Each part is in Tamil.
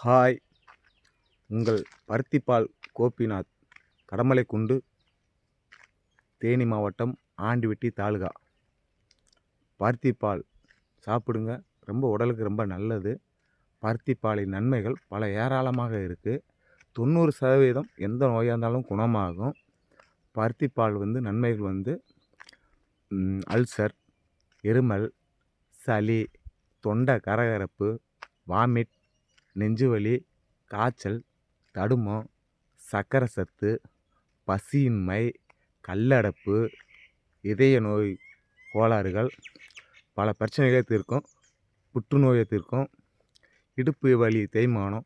ஹாய், உங்கள் பருத்திப்பால் கோபிநாத், கடமலைக்குண்டு, தேனி மாவட்டம், ஆண்டிவட்டி தாலுகா. பருத்திப்பால் சாப்பிடுங்க, ரொம்ப உடலுக்கு ரொம்ப நல்லது. பருத்திப்பாலின் நன்மைகள் பல ஏராளமாக இருக்குது. 90% எந்த நோயாக இருந்தாலும் குணமாகும். பருத்திப்பால் நன்மைகள் அல்சர், இருமல், சளி, தொண்டை கரகரப்பு, வாமிட், நெஞ்சுவலி, காய்ச்சல், தடுமம், சர்க்கரை சத்து, பசியின்மை, கல்லடைப்பு, இதய நோய் கோளாறுகள், பல பிரச்சனைகளை தீர்க்கும். புற்றுநோயை தீர்க்கும். இடுப்பு வலி, தேய்மானம்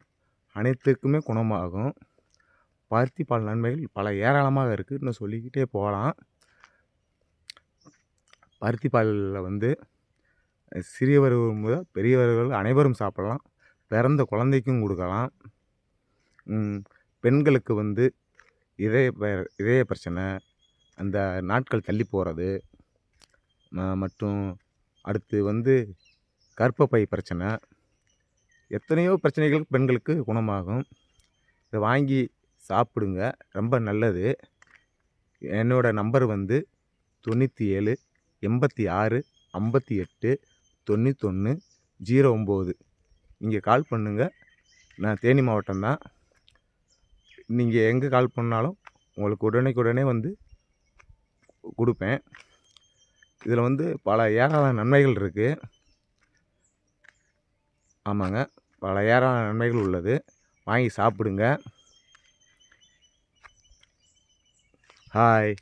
அனைத்துக்குமே குணமாகும். பருத்திப்பால் நன்மைகள் பல ஏராளமாக இருக்குது. இன்னும் சொல்லிக்கிட்டே போகலாம். பருத்திப்பாலில் சிறியவர்கள் முதல் பெரியவர்கள் அனைவரும் சாப்பிடலாம். பிறந்த குழந்தைக்கும் கொடுக்கலாம். பெண்களுக்கு இதய பிரச்சனை, அந்த நாட்கள் தள்ளி போகிறது, மற்றும் அடுத்து கர்ப்பப்பை பிரச்சனை, எத்தனையோ பிரச்சனைகள் பெண்களுக்கு குணமாகும். இதை வாங்கி சாப்பிடுங்க, ரொம்ப நல்லது. என்னோட நம்பர் 97 86 58 91 09. நீங்கள் கால் பண்ணுங்கள். நான் தேனி மாவட்டம்தான். நீங்கள் எங்கே கால் பண்ணாலும் உங்களுக்கு உடனே கொடுப்பேன். இதில் பல ஏராளமான நன்மைகள் இருக்குது. ஆமாங்க, பல ஏராளமான நன்மைகள் உள்ளது. வாங்கி சாப்பிடுங்க. ஹாய்.